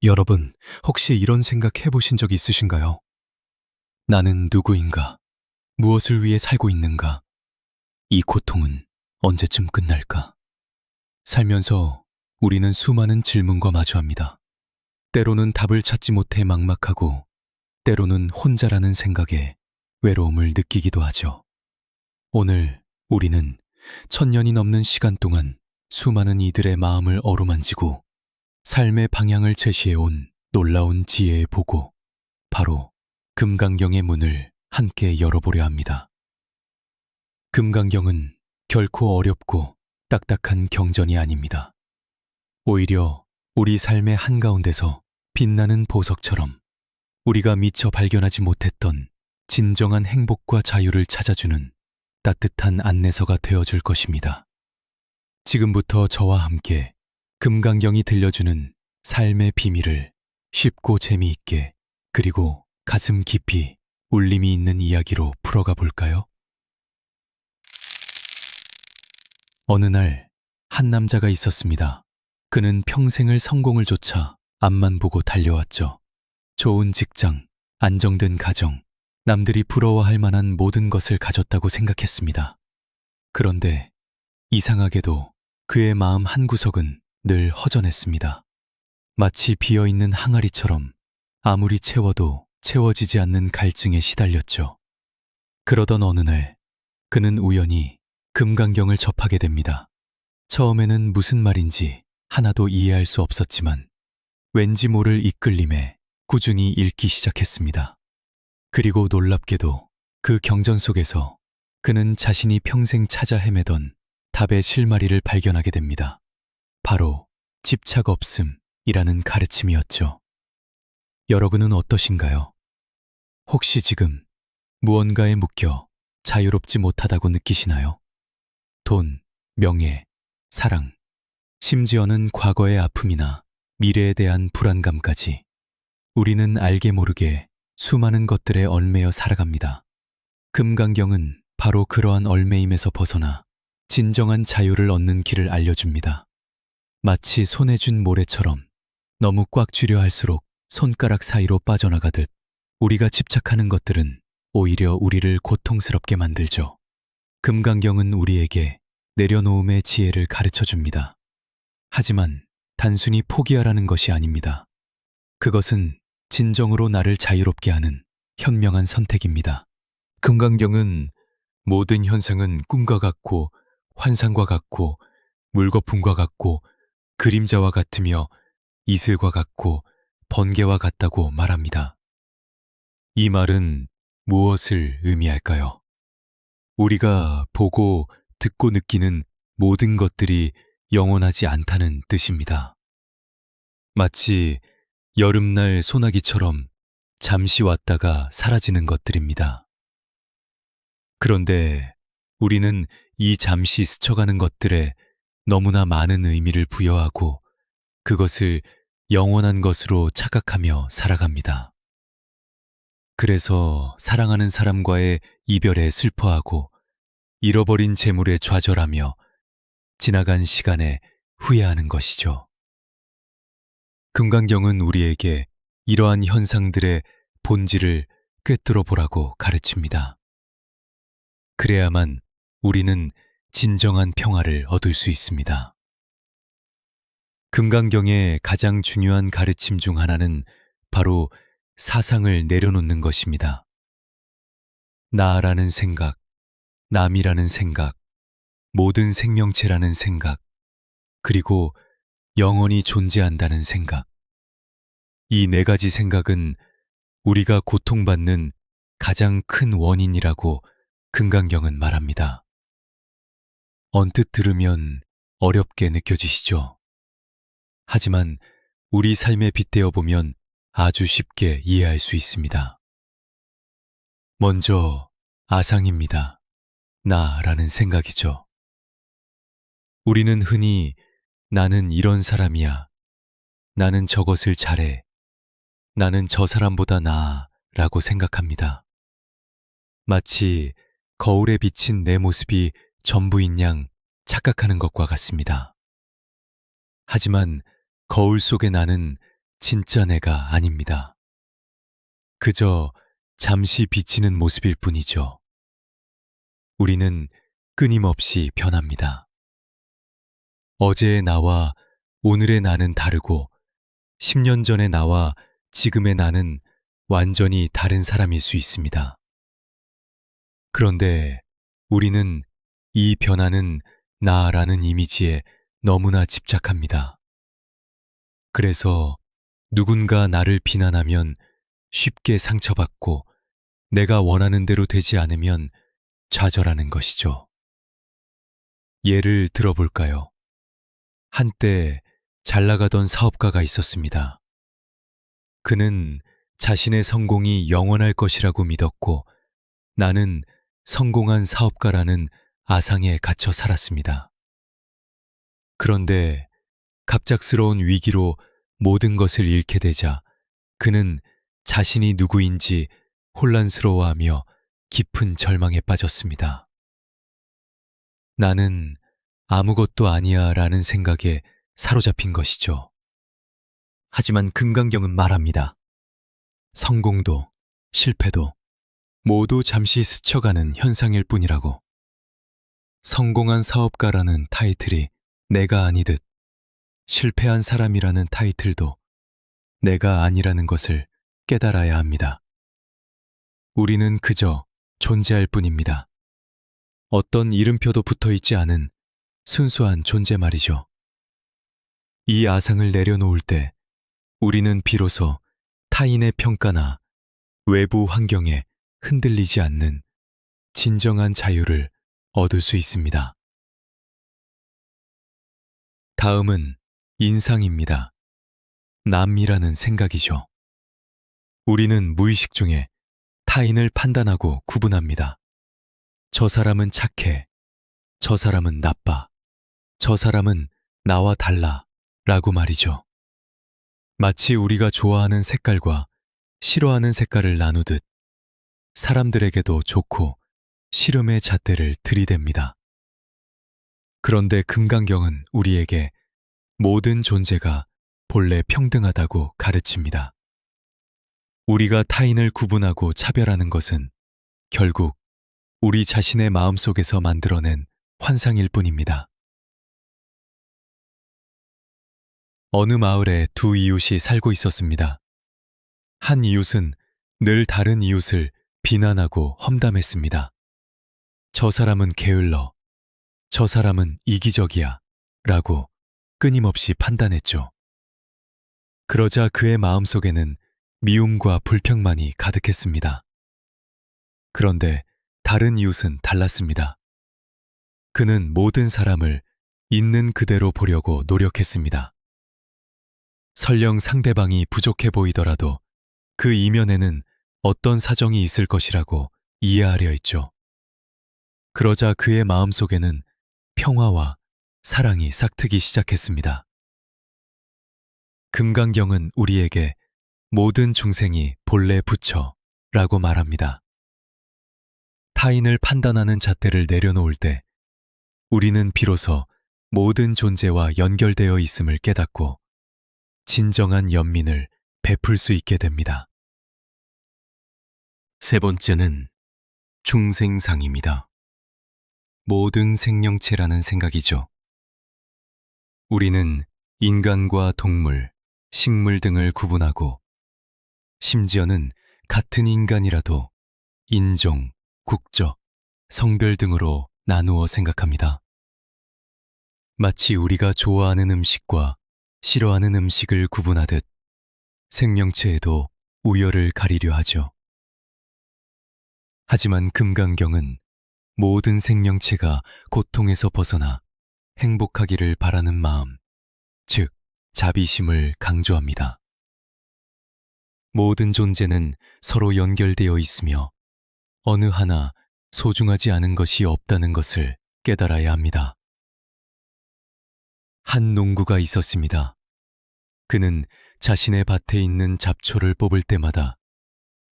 여러분, 혹시 이런 생각 해보신 적 있으신가요? 나는 누구인가? 무엇을 위해 살고 있는가? 이 고통은 언제쯤 끝날까? 살면서 우리는 수많은 질문과 마주합니다. 때로는 답을 찾지 못해 막막하고, 때로는 혼자라는 생각에 외로움을 느끼기도 하죠. 오늘 우리는 천년이 넘는 시간 동안 수많은 이들의 마음을 어루만지고 삶의 방향을 제시해온 놀라운 지혜의 보고, 바로 금강경의 문을 함께 열어보려 합니다. 금강경은 결코 어렵고 딱딱한 경전이 아닙니다. 오히려 우리 삶의 한가운데서 빛나는 보석처럼 우리가 미처 발견하지 못했던 진정한 행복과 자유를 찾아주는 따뜻한 안내서가 되어줄 것입니다. 지금부터 저와 함께 금강경이 들려주는 삶의 비밀을 쉽고 재미있게, 그리고 가슴 깊이 울림이 있는 이야기로 풀어가 볼까요? 어느 날, 한 남자가 있었습니다. 그는 평생을 성공을 쫓아 앞만 보고 달려왔죠. 좋은 직장, 안정된 가정, 남들이 부러워할 만한 모든 것을 가졌다고 생각했습니다. 그런데 이상하게도 그의 마음 한구석은 늘 허전했습니다. 마치 비어있는 항아리처럼 아무리 채워도 채워지지 않는 갈증에 시달렸죠. 그러던 어느 날, 그는 우연히 금강경을 접하게 됩니다. 처음에는 무슨 말인지 하나도 이해할 수 없었지만 왠지 모를 이끌림에 꾸준히 읽기 시작했습니다. 그리고 놀랍게도 그 경전 속에서 그는 자신이 평생 찾아 헤매던 답의 실마리를 발견하게 됩니다. 바로 집착 없음이라는 가르침이었죠. 여러분은 어떠신가요? 혹시 지금 무언가에 묶여 자유롭지 못하다고 느끼시나요? 돈, 명예, 사랑, 심지어는 과거의 아픔이나 미래에 대한 불안감까지, 우리는 알게 모르게 수많은 것들에 얽매여 살아갑니다. 금강경은 바로 그러한 얽매임에서 벗어나 진정한 자유를 얻는 길을 알려줍니다. 마치 손에 쥔 모래처럼 너무 꽉 쥐려 할수록 손가락 사이로 빠져나가듯, 우리가 집착하는 것들은 오히려 우리를 고통스럽게 만들죠. 금강경은 우리에게 내려놓음의 지혜를 가르쳐 줍니다. 하지만 단순히 포기하라는 것이 아닙니다. 그것은 진정으로 나를 자유롭게 하는 현명한 선택입니다. 금강경은 모든 현상은 꿈과 같고 환상과 같고 물거품과 같고 그림자와 같으며 이슬과 같고 번개와 같다고 말합니다. 이 말은 무엇을 의미할까요? 우리가 보고 듣고 느끼는 모든 것들이 영원하지 않다는 뜻입니다. 마치 여름날 소나기처럼 잠시 왔다가 사라지는 것들입니다. 그런데 우리는 이 잠시 스쳐가는 것들에 너무나 많은 의미를 부여하고 그것을 영원한 것으로 착각하며 살아갑니다. 그래서 사랑하는 사람과의 이별에 슬퍼하고, 잃어버린 재물에 좌절하며 지나간 시간에 후회하는 것이죠. 금강경은 우리에게 이러한 현상들의 본질을 꿰뚫어 보라고 가르칩니다. 그래야만 우리는 진정한 평화를 얻을 수 있습니다. 금강경의 가장 중요한 가르침 중 하나는 바로 사상을 내려놓는 것입니다. 나라는 생각, 남이라는 생각, 모든 생명체라는 생각, 그리고 영원히 존재한다는 생각. 이 네 가지 생각은 우리가 고통받는 가장 큰 원인이라고 금강경은 말합니다. 언뜻 들으면 어렵게 느껴지시죠? 하지만 우리 삶에 빗대어 보면 아주 쉽게 이해할 수 있습니다. 먼저 아상입니다. 나라는 생각이죠. 우리는 흔히 나는 이런 사람이야, 나는 저것을 잘해, 나는 저 사람보다 나아 라고 생각합니다. 마치 거울에 비친 내 모습이 전부인 양 착각하는 것과 같습니다. 하지만 거울 속의 나는 진짜 내가 아닙니다. 그저 잠시 비치는 모습일 뿐이죠. 우리는 끊임없이 변합니다. 어제의 나와 오늘의 나는 다르고 10년 전의 나와 지금의 나는 완전히 다른 사람일 수 있습니다. 그런데 우리는 이 변화는 나라는 이미지에 너무나 집착합니다. 그래서 누군가 나를 비난하면 쉽게 상처받고 내가 원하는 대로 되지 않으면 좌절하는 것이죠. 예를 들어볼까요? 한때 잘 나가던 사업가가 있었습니다. 그는 자신의 성공이 영원할 것이라고 믿었고 나는 성공한 사업가라는 아상에 갇혀 살았습니다. 그런데 갑작스러운 위기로 모든 것을 잃게 되자 그는 자신이 누구인지 혼란스러워하며 깊은 절망에 빠졌습니다. 나는 아무것도 아니야 라는 생각에 사로잡힌 것이죠. 하지만 금강경은 말합니다. 성공도 실패도 모두 잠시 스쳐가는 현상일 뿐이라고. 성공한 사업가라는 타이틀이 내가 아니듯 실패한 사람이라는 타이틀도 내가 아니라는 것을 깨달아야 합니다. 우리는 그저 존재할 뿐입니다. 어떤 이름표도 붙어 있지 않은 순수한 존재 말이죠. 이 아상을 내려놓을 때 우리는 비로소 타인의 평가나 외부 환경에 흔들리지 않는 진정한 자유를 얻을 수 있습니다. 다음은 인상입니다. 남이라는 생각이죠. 우리는 무의식 중에 타인을 판단하고 구분합니다. 저 사람은 착해. 저 사람은 나빠. 저 사람은 나와 달라. 라고 말이죠. 마치 우리가 좋아하는 색깔과 싫어하는 색깔을 나누듯 사람들에게도 좋고 싫음의 잣대를 들이댑니다. 그런데 금강경은 우리에게 모든 존재가 본래 평등하다고 가르칩니다. 우리가 타인을 구분하고 차별하는 것은 결국 우리 자신의 마음속에서 만들어낸 환상일 뿐입니다. 어느 마을에 두 이웃이 살고 있었습니다. 한 이웃은 늘 다른 이웃을 비난하고 험담했습니다. 저 사람은 게을러. 저 사람은 이기적이야. 라고 끊임없이 판단했죠. 그러자 그의 마음속에는 미움과 불평만이 가득했습니다. 그런데 다른 이웃은 달랐습니다. 그는 모든 사람을 있는 그대로 보려고 노력했습니다. 설령 상대방이 부족해 보이더라도 그 이면에는 어떤 사정이 있을 것이라고 이해하려 했죠. 그러자 그의 마음속에는 평화와 사랑이 싹트기 시작했습니다. 금강경은 우리에게 모든 중생이 본래 부처라고 말합니다. 타인을 판단하는 잣대를 내려놓을 때 우리는 비로소 모든 존재와 연결되어 있음을 깨닫고 진정한 연민을 베풀 수 있게 됩니다. 세 번째는 중생상입니다. 모든 생명체라는 생각이죠. 우리는 인간과 동물, 식물 등을 구분하고 심지어는 같은 인간이라도 인종, 국적, 성별 등으로 나누어 생각합니다. 마치 우리가 좋아하는 음식과 싫어하는 음식을 구분하듯 생명체에도 우열을 가리려 하죠. 하지만 금강경은 모든 생명체가 고통에서 벗어나 행복하기를 바라는 마음, 즉 자비심을 강조합니다. 모든 존재는 서로 연결되어 있으며 어느 하나 소중하지 않은 것이 없다는 것을 깨달아야 합니다. 한 농부가 있었습니다. 그는 자신의 밭에 있는 잡초를 뽑을 때마다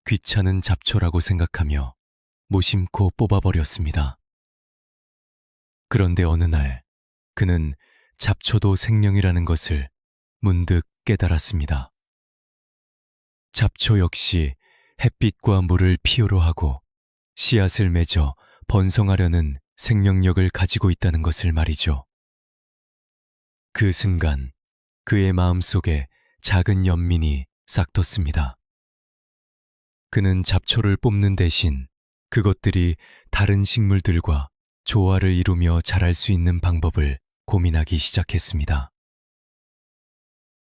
귀찮은 잡초라고 생각하며 무심코 뽑아버렸습니다. 그런데 어느 날 그는 잡초도 생명이라는 것을 문득 깨달았습니다. 잡초 역시 햇빛과 물을 필요로 하고 씨앗을 맺어 번성하려는 생명력을 가지고 있다는 것을 말이죠. 그 순간 그의 마음속에 작은 연민이 싹텄습니다. 그는 잡초를 뽑는 대신 그것들이 다른 식물들과 조화를 이루며 자랄 수 있는 방법을 고민하기 시작했습니다.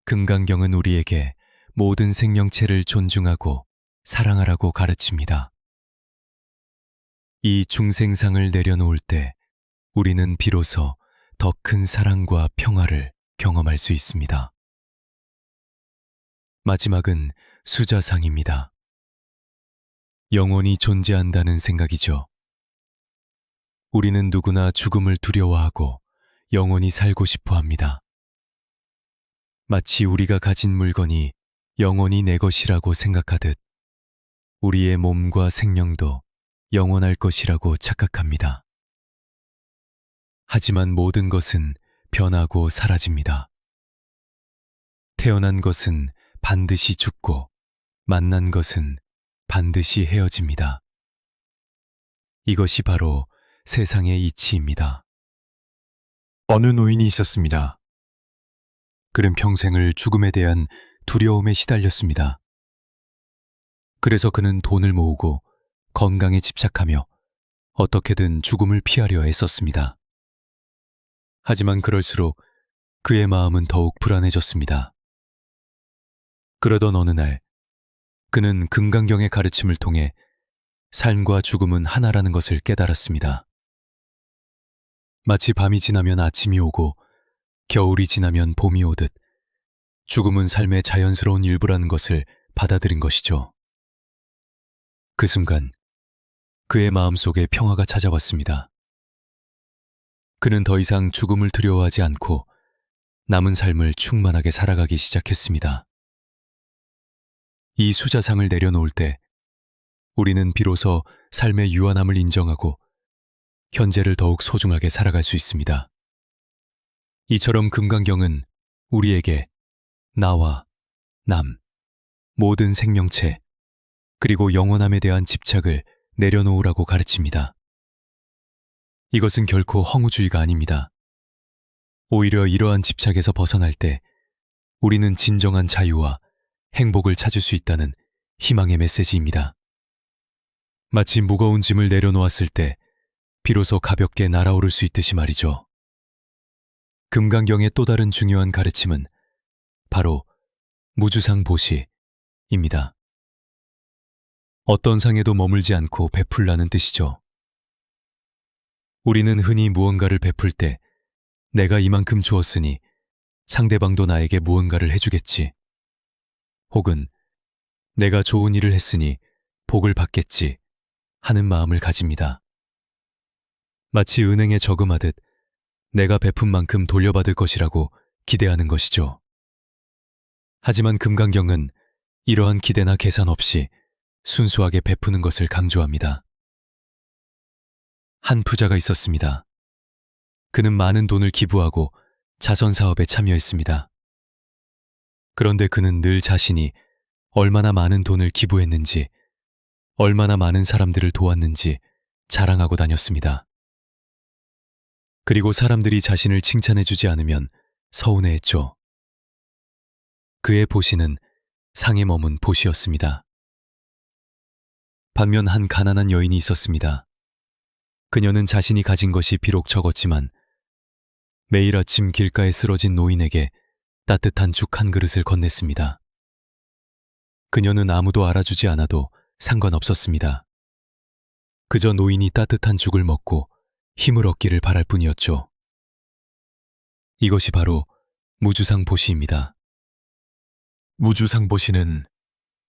금강경은 우리에게 모든 생명체를 존중하고 사랑하라고 가르칩니다. 이 중생상을 내려놓을 때 우리는 비로소 더 큰 사랑과 평화를 경험할 수 있습니다. 마지막은 수자상입니다. 영원히 존재한다는 생각이죠. 우리는 누구나 죽음을 두려워하고 영원히 살고 싶어 합니다. 마치 우리가 가진 물건이 영원히 내 것이라고 생각하듯 우리의 몸과 생명도 영원할 것이라고 착각합니다. 하지만 모든 것은 변하고 사라집니다. 태어난 것은 반드시 죽고 만난 것은 반드시 헤어집니다. 이것이 바로 세상의 이치입니다. 어느 노인이 있었습니다. 그는 평생을 죽음에 대한 두려움에 시달렸습니다. 그래서 그는 돈을 모으고 건강에 집착하며 어떻게든 죽음을 피하려 애썼습니다. 하지만 그럴수록 그의 마음은 더욱 불안해졌습니다. 그러던 어느 날 그는 금강경의 가르침을 통해 삶과 죽음은 하나라는 것을 깨달았습니다. 마치 밤이 지나면 아침이 오고 겨울이 지나면 봄이 오듯 죽음은 삶의 자연스러운 일부라는 것을 받아들인 것이죠. 그 순간 그의 마음속에 평화가 찾아왔습니다. 그는 더 이상 죽음을 두려워하지 않고 남은 삶을 충만하게 살아가기 시작했습니다. 이 수자상을 내려놓을 때 우리는 비로소 삶의 유한함을 인정하고 현재를 더욱 소중하게 살아갈 수 있습니다. 이처럼 금강경은 우리에게 나와 남, 모든 생명체, 그리고 영원함에 대한 집착을 내려놓으라고 가르칩니다. 이것은 결코 허무주의가 아닙니다. 오히려 이러한 집착에서 벗어날 때 우리는 진정한 자유와 행복을 찾을 수 있다는 희망의 메시지입니다. 마치 무거운 짐을 내려놓았을 때 비로소 가볍게 날아오를 수 있듯이 말이죠. 금강경의 또 다른 중요한 가르침은 바로 무주상보시입니다. 어떤 상에도 머물지 않고 베풀라는 뜻이죠. 우리는 흔히 무언가를 베풀 때 내가 이만큼 주었으니 상대방도 나에게 무언가를 해주겠지. 혹은 내가 좋은 일을 했으니 복을 받겠지 하는 마음을 가집니다. 마치 은행에 저금하듯 내가 베푼 만큼 돌려받을 것이라고 기대하는 것이죠. 하지만 금강경은 이러한 기대나 계산 없이 순수하게 베푸는 것을 강조합니다. 한 부자가 있었습니다. 그는 많은 돈을 기부하고 자선사업에 참여했습니다. 그런데 그는 늘 자신이 얼마나 많은 돈을 기부했는지, 얼마나 많은 사람들을 도왔는지 자랑하고 다녔습니다. 그리고 사람들이 자신을 칭찬해주지 않으면 서운해했죠. 그의 보시는 상에 머문 보시였습니다. 반면 한 가난한 여인이 있었습니다. 그녀는 자신이 가진 것이 비록 적었지만 매일 아침 길가에 쓰러진 노인에게 따뜻한 죽 한 그릇을 건넸습니다. 그녀는 아무도 알아주지 않아도 상관없었습니다. 그저 노인이 따뜻한 죽을 먹고 힘을 얻기를 바랄 뿐이었죠. 이것이 바로 무주상보시입니다. 무주상보시는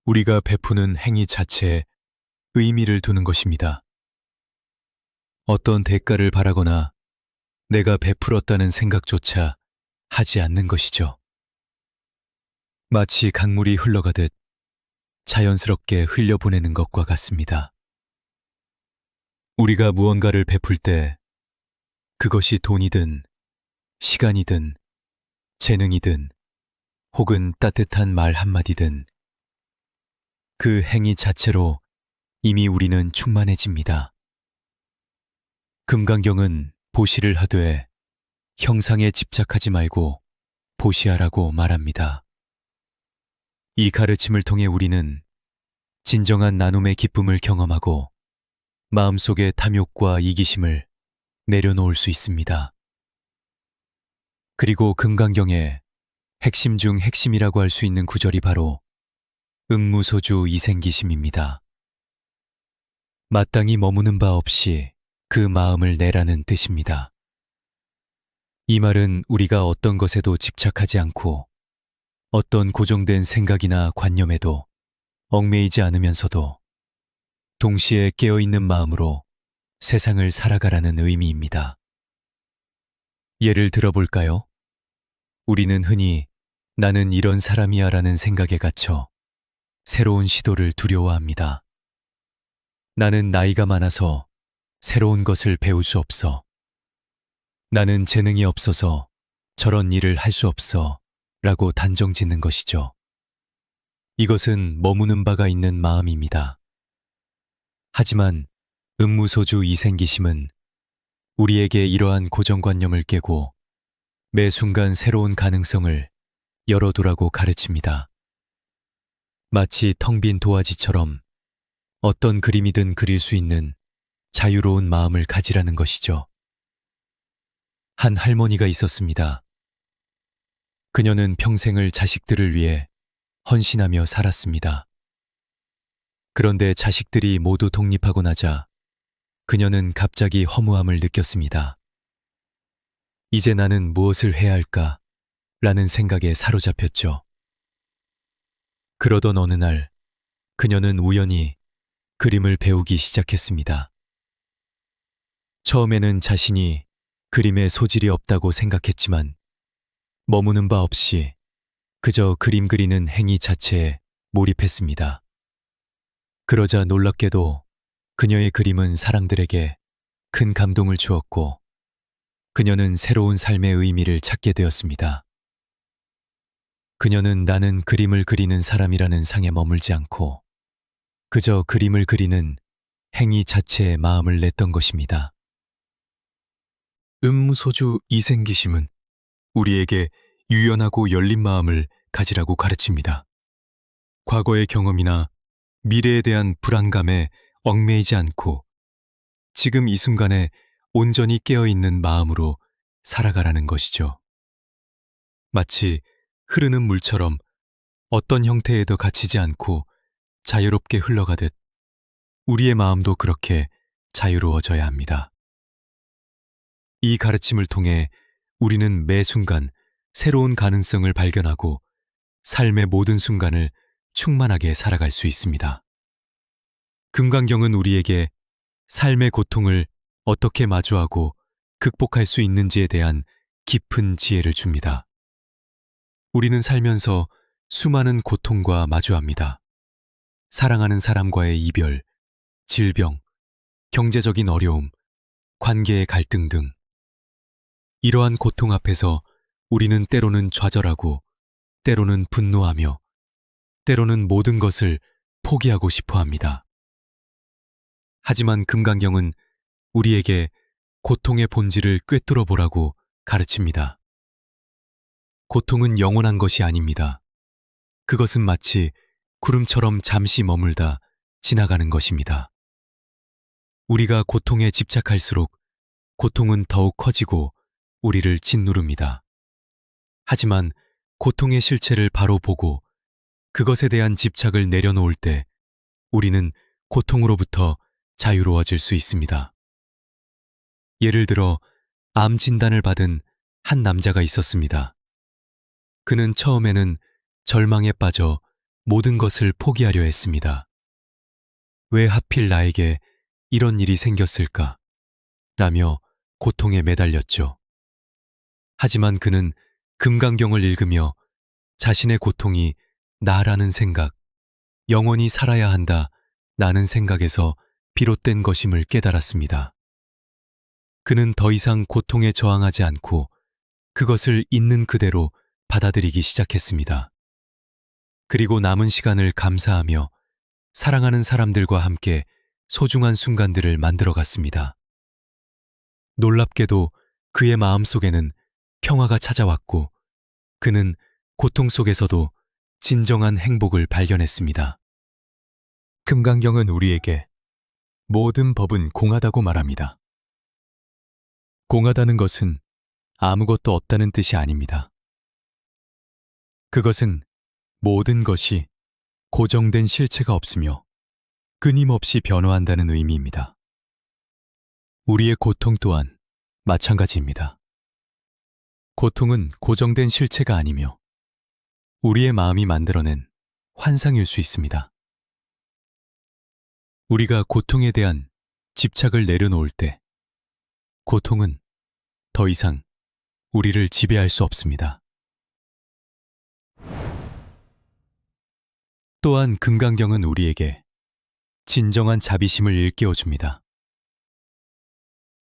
우리가 베푸는 행위 자체에 의미를 두는 것입니다. 어떤 대가를 바라거나 내가 베풀었다는 생각조차 하지 않는 것이죠. 마치 강물이 흘러가듯 자연스럽게 흘려보내는 것과 같습니다. 우리가 무언가를 베풀 때 그것이 돈이든 시간이든 재능이든 혹은 따뜻한 말 한마디든 그 행위 자체로 이미 우리는 충만해집니다. 금강경은 보시를 하되 형상에 집착하지 말고 보시하라고 말합니다. 이 가르침을 통해 우리는 진정한 나눔의 기쁨을 경험하고 마음속의 탐욕과 이기심을 내려놓을 수 있습니다. 그리고 금강경의 핵심 중 핵심이라고 할 수 있는 구절이 바로 음무소주 이생기심입니다. 마땅히 머무는 바 없이 그 마음을 내라는 뜻입니다. 이 말은 우리가 어떤 것에도 집착하지 않고 어떤 고정된 생각이나 관념에도 얽매이지 않으면서도 동시에 깨어있는 마음으로 세상을 살아가라는 의미입니다. 예를 들어볼까요? 우리는 흔히 나는 이런 사람이야 라는 생각에 갇혀 새로운 시도를 두려워합니다. 나는 나이가 많아서 새로운 것을 배울 수 없어. 나는 재능이 없어서 저런 일을 할 수 없어 라고 단정 짓는 것이죠. 이것은 머무는 바가 있는 마음입니다. 하지만 음무소주 이생기심은 우리에게 이러한 고정관념을 깨고 매 순간 새로운 가능성을 열어두라고 가르칩니다. 마치 텅 빈 도화지처럼 어떤 그림이든 그릴 수 있는 자유로운 마음을 가지라는 것이죠. 한 할머니가 있었습니다. 그녀는 평생을 자식들을 위해 헌신하며 살았습니다. 그런데 자식들이 모두 독립하고 나자 그녀는 갑자기 허무함을 느꼈습니다. 이제 나는 무엇을 해야 할까? 라는 생각에 사로잡혔죠. 그러던 어느 날 그녀는 우연히 그림을 배우기 시작했습니다. 처음에는 자신이 그림에 소질이 없다고 생각했지만 머무는 바 없이 그저 그림 그리는 행위 자체에 몰입했습니다. 그러자 놀랍게도 그녀의 그림은 사람들에게 큰 감동을 주었고 그녀는 새로운 삶의 의미를 찾게 되었습니다. 그녀는 나는 그림을 그리는 사람이라는 상에 머물지 않고 그저 그림을 그리는 행위 자체에 마음을 냈던 것입니다. 음무소주 이생기심은 우리에게 유연하고 열린 마음을 가지라고 가르칩니다. 과거의 경험이나 미래에 대한 불안감에 얽매이지 않고 지금 이 순간에 온전히 깨어있는 마음으로 살아가라는 것이죠. 마치 흐르는 물처럼 어떤 형태에도 갇히지 않고 자유롭게 흘러가듯 우리의 마음도 그렇게 자유로워져야 합니다. 이 가르침을 통해 우리는 매 순간 새로운 가능성을 발견하고 삶의 모든 순간을 충만하게 살아갈 수 있습니다. 금강경은 우리에게 삶의 고통을 어떻게 마주하고 극복할 수 있는지에 대한 깊은 지혜를 줍니다. 우리는 살면서 수많은 고통과 마주합니다. 사랑하는 사람과의 이별, 질병, 경제적인 어려움, 관계의 갈등 등 이러한 고통 앞에서 우리는 때로는 좌절하고 때로는 분노하며 때로는 모든 것을 포기하고 싶어 합니다. 하지만 금강경은 우리에게 고통의 본질을 꿰뚫어 보라고 가르칩니다. 고통은 영원한 것이 아닙니다. 그것은 마치 구름처럼 잠시 머물다 지나가는 것입니다. 우리가 고통에 집착할수록 고통은 더욱 커지고 우리를 짓누릅니다. 하지만 고통의 실체를 바로 보고 그것에 대한 집착을 내려놓을 때 우리는 고통으로부터 자유로워질 수 있습니다. 예를 들어 암 진단을 받은 한 남자가 있었습니다. 그는 처음에는 절망에 빠져 모든 것을 포기하려 했습니다. 왜 하필 나에게 이런 일이 생겼을까? 라며 고통에 매달렸죠. 하지만 그는 금강경을 읽으며 자신의 고통이 나라는 생각, 영원히 살아야 한다 나는 생각에서 비롯된 것임을 깨달았습니다. 그는 더 이상 고통에 저항하지 않고 그것을 있는 그대로 받아들이기 시작했습니다. 그리고 남은 시간을 감사하며 사랑하는 사람들과 함께 소중한 순간들을 만들어 갔습니다. 놀랍게도 그의 마음속에는 평화가 찾아왔고 그는 고통 속에서도 진정한 행복을 발견했습니다. 금강경은 우리에게 모든 법은 공하다고 말합니다. 공하다는 것은 아무것도 없다는 뜻이 아닙니다. 그것은 모든 것이 고정된 실체가 없으며 끊임없이 변화한다는 의미입니다. 우리의 고통 또한 마찬가지입니다. 고통은 고정된 실체가 아니며 우리의 마음이 만들어낸 환상일 수 있습니다. 우리가 고통에 대한 집착을 내려놓을 때 고통은 더 이상 우리를 지배할 수 없습니다. 또한 금강경은 우리에게 진정한 자비심을 일깨워줍니다.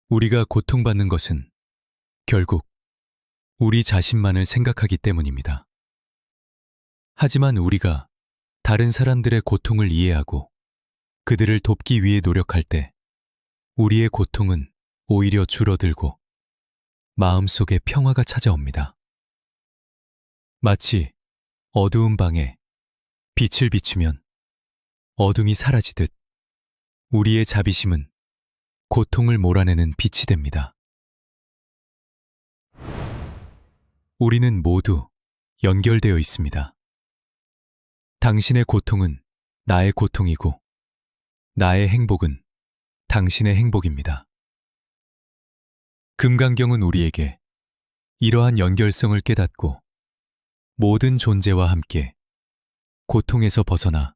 우리가 고통받는 것은 결국 우리 자신만을 생각하기 때문입니다. 하지만 우리가 다른 사람들의 고통을 이해하고 그들을 돕기 위해 노력할 때 우리의 고통은 오히려 줄어들고 마음속에 평화가 찾아옵니다. 마치 어두운 방에 빛을 비추면 어둠이 사라지듯 우리의 자비심은 고통을 몰아내는 빛이 됩니다. 우리는 모두 연결되어 있습니다. 당신의 고통은 나의 고통이고 나의 행복은 당신의 행복입니다. 금강경은 우리에게 이러한 연결성을 깨닫고 모든 존재와 함께 고통에서 벗어나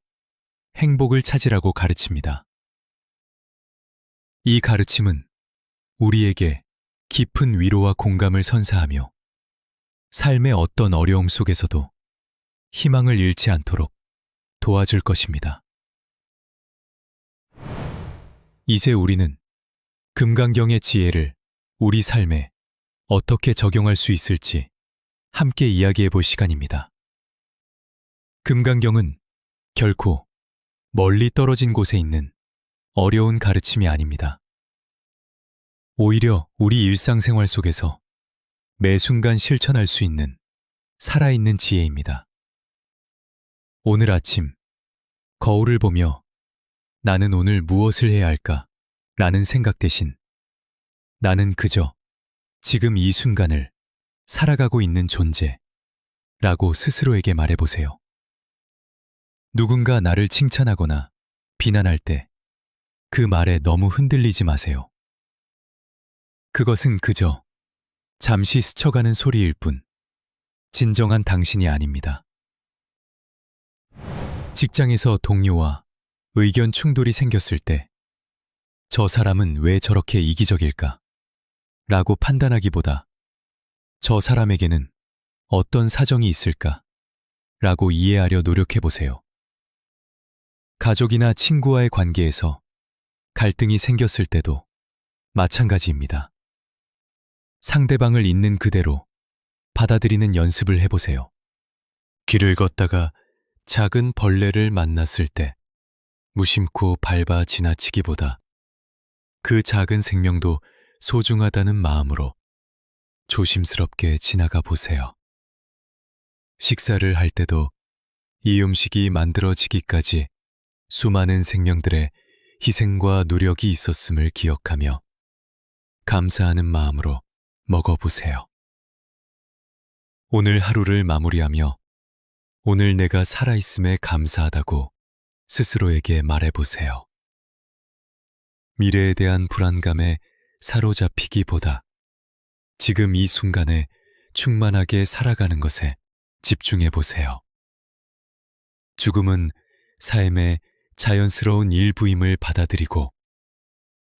행복을 찾으라고 가르칩니다. 이 가르침은 우리에게 깊은 위로와 공감을 선사하며 삶의 어떤 어려움 속에서도 희망을 잃지 않도록 도와줄 것입니다. 이제 우리는 금강경의 지혜를 우리 삶에 어떻게 적용할 수 있을지 함께 이야기해 볼 시간입니다. 금강경은 결코 멀리 떨어진 곳에 있는 어려운 가르침이 아닙니다. 오히려 우리 일상생활 속에서 매 순간 실천할 수 있는 살아있는 지혜입니다. 오늘 아침 거울을 보며 나는 오늘 무엇을 해야 할까? 라는 생각 대신 나는 그저 지금 이 순간을 살아가고 있는 존재 라고 스스로에게 말해보세요. 누군가 나를 칭찬하거나 비난할 때 그 말에 너무 흔들리지 마세요. 그것은 그저 잠시 스쳐가는 소리일 뿐 진정한 당신이 아닙니다. 직장에서 동료와 의견 충돌이 생겼을 때 저 사람은 왜 저렇게 이기적일까? 라고 판단하기보다 저 사람에게는 어떤 사정이 있을까? 라고 이해하려 노력해보세요. 가족이나 친구와의 관계에서 갈등이 생겼을 때도 마찬가지입니다. 상대방을 있는 그대로 받아들이는 연습을 해보세요. 길을 걷다가 작은 벌레를 만났을 때 무심코 밟아 지나치기보다 그 작은 생명도 소중하다는 마음으로 조심스럽게 지나가 보세요. 식사를 할 때도 이 음식이 만들어지기까지 수많은 생명들의 희생과 노력이 있었음을 기억하며 감사하는 마음으로 먹어보세요. 오늘 하루를 마무리하며 오늘 내가 살아있음에 감사하다고 스스로에게 말해보세요. 미래에 대한 불안감에 사로잡히기보다 지금 이 순간에 충만하게 살아가는 것에 집중해보세요. 죽음은 삶의 자연스러운 일부임을 받아들이고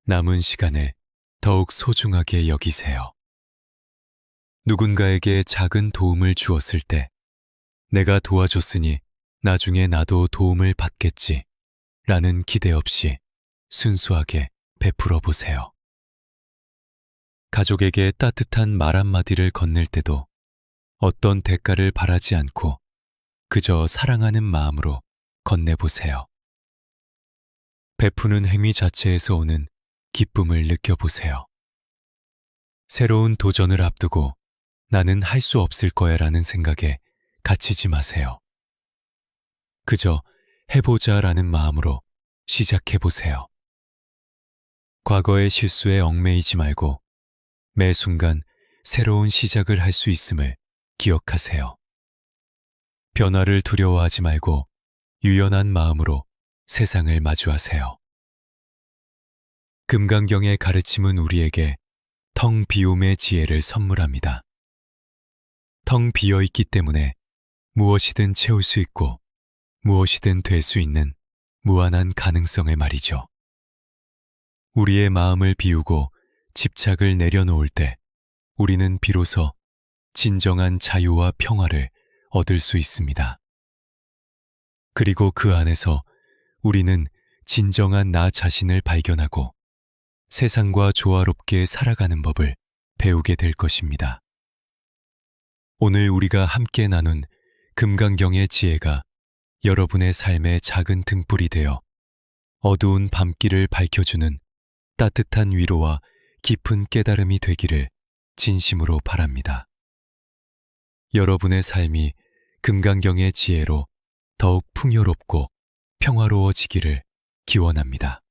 남은 시간에 더욱 소중하게 여기세요. 누군가에게 작은 도움을 주었을 때 내가 도와줬으니 나중에 나도 도움을 받겠지 라는 기대 없이 순수하게 베풀어 보세요. 가족에게 따뜻한 말 한마디를 건넬 때도 어떤 대가를 바라지 않고 그저 사랑하는 마음으로 건네보세요. 베푸는 행위 자체에서 오는 기쁨을 느껴보세요. 새로운 도전을 앞두고 나는 할 수 없을 거야 라는 생각에 갇히지 마세요. 그저 해보자 라는 마음으로 시작해보세요. 과거의 실수에 얽매이지 말고 매 순간 새로운 시작을 할 수 있음을 기억하세요. 변화를 두려워하지 말고 유연한 마음으로 세상을 마주하세요. 금강경의 가르침은 우리에게 텅 비움의 지혜를 선물합니다. 텅 비어 있기 때문에 무엇이든 채울 수 있고 무엇이든 될 수 있는 무한한 가능성을 말이죠. 우리의 마음을 비우고 집착을 내려놓을 때 우리는 비로소 진정한 자유와 평화를 얻을 수 있습니다. 그리고 그 안에서 우리는 진정한 나 자신을 발견하고 세상과 조화롭게 살아가는 법을 배우게 될 것입니다. 오늘 우리가 함께 나눈 금강경의 지혜가 여러분의 삶의 작은 등불이 되어 어두운 밤길을 밝혀주는 따뜻한 위로와 깊은 깨달음이 되기를 진심으로 바랍니다. 여러분의 삶이 금강경의 지혜로 더욱 풍요롭고 평화로워지기를 기원합니다.